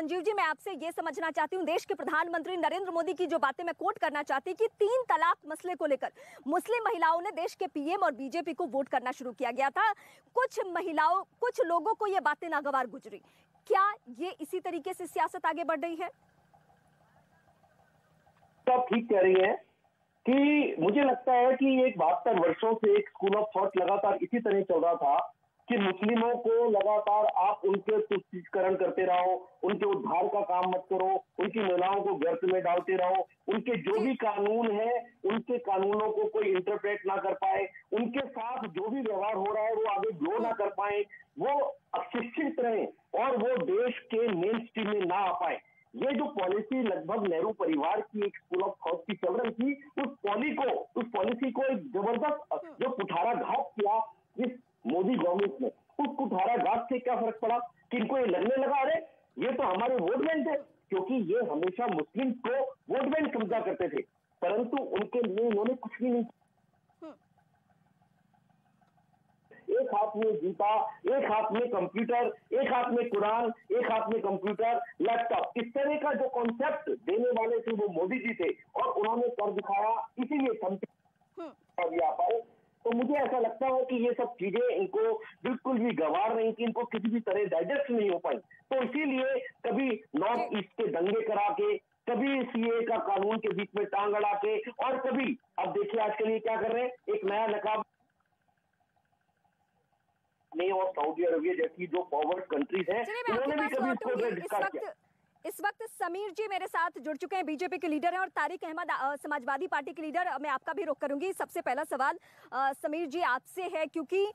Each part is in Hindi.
संजीव जी, मैं आपसे ये समझना चाहती हूँ, देश के प्रधानमंत्री नरेंद्र मोदी की जो बातें मैं कोट करना चाहती हूँ कि 3 तलाक मसले को लेकर मुस्लिम महिलाओं ने देश के पीएम और बीजेपी को वोट करना शुरू किया गया था। कुछ लोगों को ये बातें नागवार गुजरी। क्या ये इसी तरीके से सियासत आगे बढ़ रही है? तो आप ठीक कह रही हैं कि मुझे लगता है कि एक 72 वर्षों से एक स्कूल ऑफ थॉट लगातार इसी तरह चल रहा था कि मुस्लिमों को लगातार आप उनके तुष्टीकरण करते रहो, उनके उद्धार का काम मत करो, उनकी महिलाओं को गर्त में डालते रहो, उनके जो भी कानून है उनके कानूनों को कोई इंटरप्रेट ना कर पाए, उनके साथ जो भी व्यवहार हो रहा है वो आगे ग्रो ना कर पाए, वो अशिक्षित रहे और वो देश के मेन स्ट्रीम में ना आ पाए। ये जो पॉलिसी लगभग नेहरू परिवार की एक स्कूल ऑफ थॉट की चल रही थी, उस पॉलिसी को एक जबरदस्त जो कुठाराघात किया इस मोदी गवर्नमेंट ने, उस कुठाराघात से क्या फर्क पड़ा कि इनको ये लगने लगा अरे ये तो हमारे वोट बैंक है, क्योंकि ये हमेशा मुस्लिम को वोट बैंक समझा करते थे, परंतु उनके लिए इन्होंने कुछ भी नहीं। एक हाथ में जूता, एक हाथ में कंप्यूटर, एक हाथ में कुरान, एक हाथ में कंप्यूटर, लैपटॉप, इस तरह का जो कॉन्सेप्ट देने वाले थे वो मोदी जी थे और उन्होंने कर दिखाया, इसीलिए आ पाए। तो मुझे ऐसा लगता है कि ये सब चीजें इनको बिल्कुल भी गवार नहीं कि इनको किसी भी तरह डाइजेस्ट नहीं हो पाई, तो इसीलिए कभी नॉर्थ ईस्ट के दंगे करा के, कभी सीए का कानून के बीच में टांग अड़ा के, और कभी अब देखिए आजकल ये क्या कर रहे हैं, एक नया नकाब और सऊदी अरबिया जैसी जो फॉरवर्ड कंट्रीज हैं, उन्होंने भी कभी इसको डिस्कस किया। इस वक्त समीर जी मेरे साथ जुड़ चुके हैं, बीजेपी के लीडर हैं, और तारिक अहमद समाजवादी पार्टी के लीडर। मैं आपका भी रुख करूंगी। सबसे पहला सवाल समीर जी आपसे है, क्योंकि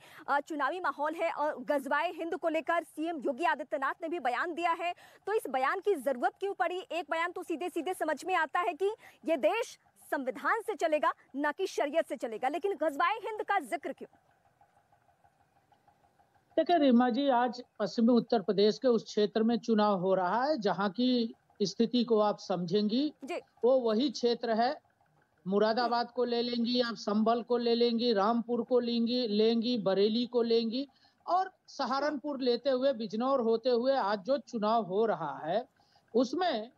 चुनावी माहौल है और गजवाए हिंद को लेकर सीएम योगी आदित्यनाथ ने भी बयान दिया है, तो इस बयान की जरूरत क्यों पड़ी? एक बयान तो सीधे सीधे समझ में आता है कि ये देश संविधान से चलेगा, ना कि शरीयत से चलेगा, लेकिन गजवाए हिंद का जिक्र क्यों? देखिए रीमा जी, आज पश्चिमी उत्तर प्रदेश के उस क्षेत्र में चुनाव हो रहा है जहां की स्थिति को आप समझेंगी, वो वही क्षेत्र है। मुरादाबाद को ले लेंगी, आप संभल को ले लेंगी, रामपुर को लेंगी, बरेली को लेंगी, और सहारनपुर लेते हुए बिजनौर होते हुए आज जो चुनाव हो रहा है उसमें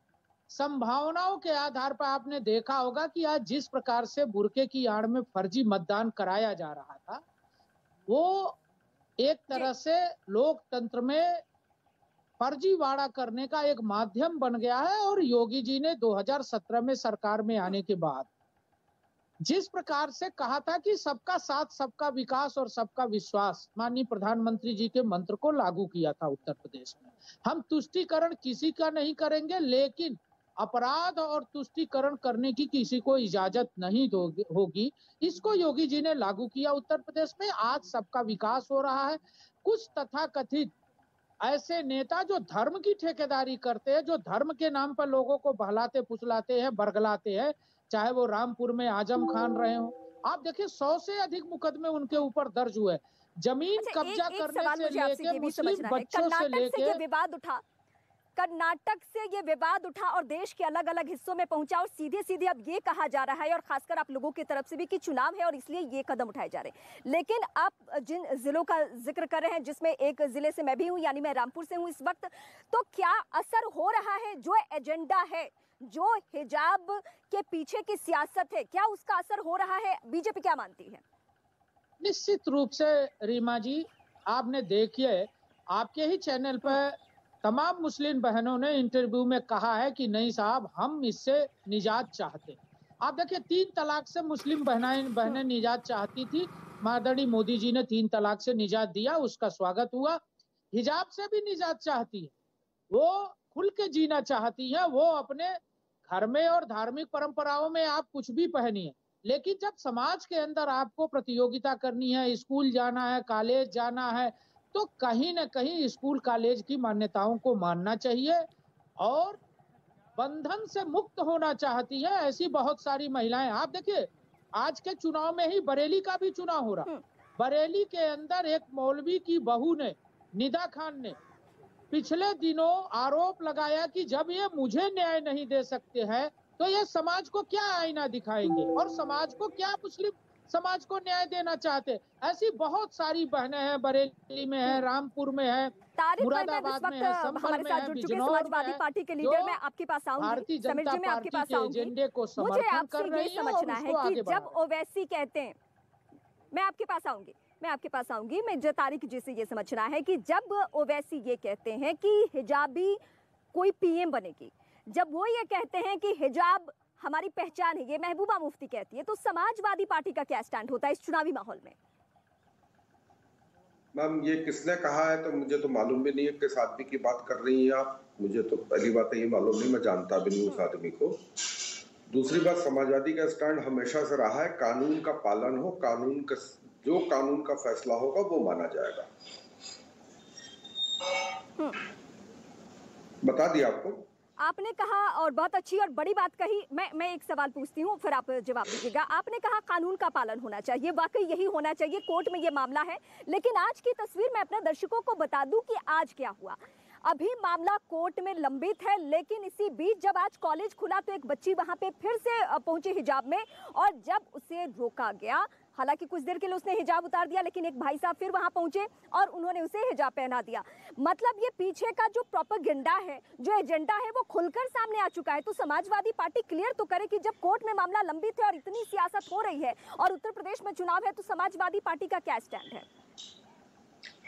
संभावनाओं के आधार पर आपने देखा होगा कि आज जिस प्रकार से बुर्के की आड़ में फर्जी मतदान कराया जा रहा था, वो एक तरह से लोकतंत्र में फर्जीवाड़ा करने का एक माध्यम बन गया है। और योगी जी ने 2017 में सरकार में आने के बाद जिस प्रकार से कहा था कि सबका साथ, सबका विकास और सबका विश्वास, माननीय प्रधानमंत्री जी के मंत्र को लागू किया था उत्तर प्रदेश में। हम तुष्टीकरण किसी का नहीं करेंगे, लेकिन अपराध और तुष्टीकरण करने की किसी को इजाजत नहीं होगी, इसको योगी जी ने लागू किया उत्तर प्रदेश में। आज सबका विकास हो रहा है। कुछ तथाकथित ऐसे नेता जो धर्म की ठेकेदारी करते हैं, जो धर्म के नाम पर लोगों को बहलाते फुसलाते हैं, बरगलाते हैं, चाहे वो रामपुर में आजम खान रहे हो, आप देखिए 100 से अधिक मुकदमे उनके ऊपर दर्ज हुए। जमीन कब्जा करने से लेके मुस्लिम बच्चों से लेके विवाद उठा, कर्नाटक से ये विवाद उठा और देश के अलग अलग हिस्सों में पहुंचा, और सीधे सीधे अब ये कहा जा रहा है, और खासकर आप लोगों की तरफ से भी, कि चुनाव है और इसलिए ये कदम उठाए जा रहे हैं। लेकिन आप जिन जिलों का जिक्र कर रहे हैं, जिसमें एक जिले से मैं भी हूं, यानी मैं रामपुर से हूं इस वक्त, तो क्या असर हो रहा है? जो एजेंडा है, जो हिजाब के पीछे की सियासत है, क्या उसका असर हो रहा है? बीजेपी क्या मानती है? निश्चित रूप से रीमा जी, आपने देखिए आपके ही चैनल पर तमाम मुस्लिम बहनों ने इंटरव्यू में कहा है कि नहीं साहब, हम इससे निजात चाहते। आप देखिए 3 तलाक से मुस्लिम बहनें निजात चाहती थी, माननीय मोदी जी ने 3 तलाक से निजात दिया, उसका स्वागत हुआ। हिजाब से भी निजात चाहती है, वो खुल के जीना चाहती है, वो अपने घर में और धार्मिक परंपराओं में आप कुछ भी पहनिए, लेकिन जब समाज के अंदर आपको प्रतियोगिता करनी है, स्कूल जाना है, कॉलेज जाना है, तो कहीं न कहीं स्कूल कॉलेज की मान्यताओं को मानना चाहिए और बंधन से मुक्त होना चाहती है। ऐसी बहुत सारी महिलाएं, आप देखिए आज के चुनाव में ही बरेली का भी चुनाव हो रहा। बरेली के अंदर एक मौलवी की बहू ने, निदा खान ने, पिछले दिनों आरोप लगाया कि जब ये मुझे न्याय नहीं दे सकते हैं तो ये समाज को क्या आईना दिखाएंगे और समाज को क्या मुस्लिम समाज को न्याय देना चाहते। ऐसी बहुत सारी बहनें हैं, बरेली में है, रामपुर में है, मुरादाबाद में है, संभल में है, बिजनौर समाजवादी पार्टी के लीडर मैं आपके पास आऊंगी, भारतीय जनता पार्टी के एजेंडे को समर्थन कर रही है और उसको आगे बढ़ा। जब ओवैसी कहते हैं, मैं आपके पास आऊंगी, मैं तारिक जी से ये समझना है कि जब ओवैसी ये कहते हैं कि हिजाबी कोई पीएम बनेगी, जब वो ये कहते हैं कि हिजाब हमारी पहचान है, ये महबूबा मुफ्ती कहती है, तो समाजवादी पार्टी का क्या स्टैंड होता है इस चुनावी माहौल में? मैम, ये किसने कहा है तो मुझे तो मालूम भी नहीं है, किस आदमी की बात कर रही हैं आप। मुझे तो पहली बात ये मालूम नहीं, मैं जानता भी नहीं उस आदमी को। दूसरी बात, समाजवादी का स्टैंड हमेशा से रहा है कानून का पालन हो, जो कानून का फैसला होगा वो माना जाएगा। बता दिया आपको। आपने कहा और बहुत अच्छी और बड़ी बात कही। मैं एक सवाल पूछती हूँ, फिर आप जवाब दीजिएगा। आपने कहा कानून का पालन होना चाहिए, वाकई यही होना चाहिए, कोर्ट में ये मामला है। लेकिन आज की तस्वीर मैं अपने दर्शकों को बता दूं कि आज क्या हुआ। अभी मामला कोर्ट में लंबित है, लेकिन इसी बीच जब आज कॉलेज खुला तो एक बच्ची वहां पे फिर से पहुंची हिजाब में, और जब उसे रोका गया, हालांकि कुछ देर के लिए उसने हिजाब उतार दिया, लेकिन एक भाई साहब फिर वहां पहुंचे और उन्होंने उसे हिजाब पहना दिया। मतलब ये पीछे का जो प्रोपेगेंडा है, जो एजेंडा है, वो खुलकर सामने आ चुका है। तो समाजवादी पार्टी क्लियर तो करे कि जब कोर्ट में मामला लंबित है और इतनी सियासत हो रही है और उत्तर प्रदेश में चुनाव है, तो समाजवादी पार्टी का क्या स्टैंड है?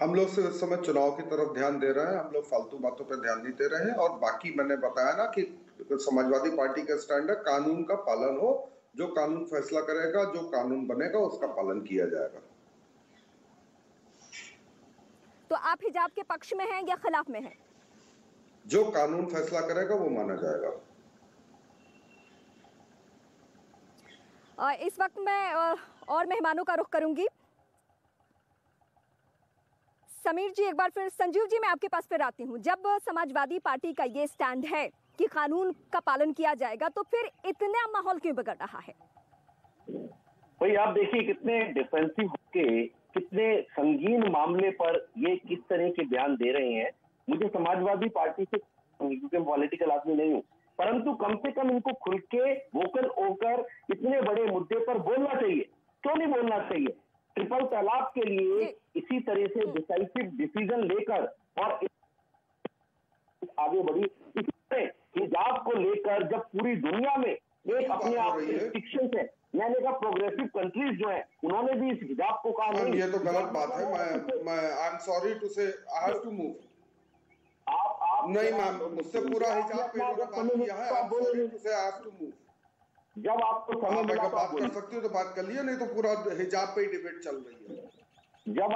हम लोग इस समय चुनाव की तरफ ध्यान दे रहे हैं, हम लोग फालतू बातों पर ध्यान नहीं दे रहे हैं। और बाकी मैंने बताया ना कि समाजवादी पार्टी का स्टैंड है कानून का पालन हो, जो कानून फैसला करेगा, जो कानून बनेगा उसका पालन किया जाएगा। तो आप हिजाब के पक्ष में हैं या खिलाफ में हैं? जो कानून फैसला करेगा वो माना जाएगा। इस वक्त मैं और मेहमानों का रुख करूंगी। समीर जी, एक बार फिर संजीव जी, मैं आपके पास फिर आती हूँ। जब समाजवादी पार्टी का ये स्टैंड है कि कानून का पालन किया जाएगा, तो फिर इतना माहौल क्यों बिगड़ रहा है? भाई आप देखिए कितने डिफेंसिव होके, कितने संगीन मामले पर ये किस तरह के बयान दे रहे हैं। मुझे समाजवादी पार्टी से, क्योंकि मैं पॉलिटिकल आदमी नहीं हूँ, परंतु कम से कम इनको खुल के वोकल होकर इतने बड़े मुद्दे पर बोलना चाहिए। क्यों नहीं बोलना चाहिए? ट्रिपल तलाक के लिए इसी तरह से डिसाइसिव डिसीजन लेकर और आगे बढ़ी। इसी तरह हिजाब को लेकर जब पूरी दुनिया में एक अपने आप रिस्ट्रिक्शन है, मैंने कहा प्रोग्रेसिव कंट्रीज जो है उन्होंने भी इस हिजाब को कहा नहीं, ये तो गलत बात है। मैं आई एम सॉरी टू से आई हैव टू मूव। आप नहीं मैम, मुझसे पूरा हिजाब पे बात किया है। आई एम सॉरी टू से आई हैव टू मूव। जब आपको समय मिला तो बात कर सकती हो तो बात कर लिया, नहीं तो पूरा हिजाब पे ही डिबेट चल रही है। जब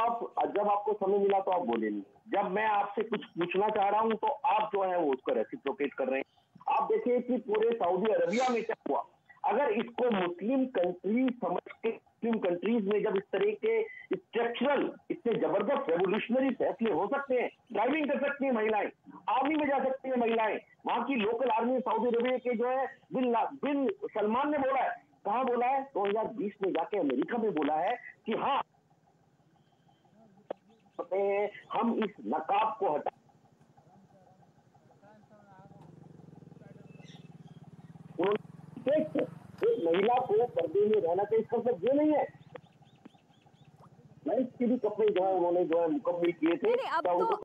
आपको समय मिला तो आप बोले नहीं। जब मैं आपसे कुछ पूछना चाह रहा हूं तो आप जो है वो उसको रेसिप्रोकेट कर रहे हैं। आप देखिए कि पूरे सऊदी अरबिया में क्या हुआ। अगर इसको मुस्लिम कंट्रीज समझ के, मुस्लिम कंट्रीज में जब इस तरह के स्ट्रक्चरल इतने जबरदस्त रेवोल्यूशनरी फैसले हो सकते हैं, ड्राइविंग कर सकती है महिलाएं, आर्मी में जा सकती है महिलाएं, वहां की लोकल आर्मी सऊदी अरबिया के जो है बिन सलमान ने बोला है, कहाँ बोला है, 2020 में जाके अमेरिका में बोला है कि हाँ हम इस नकाब को हटा, एक महिला को पर्दे में रहना चाहिए, इसका मतलब ये नहीं है मैं इसके भी कपड़े जो है उन्होंने जो है मुकम्मल किए थे।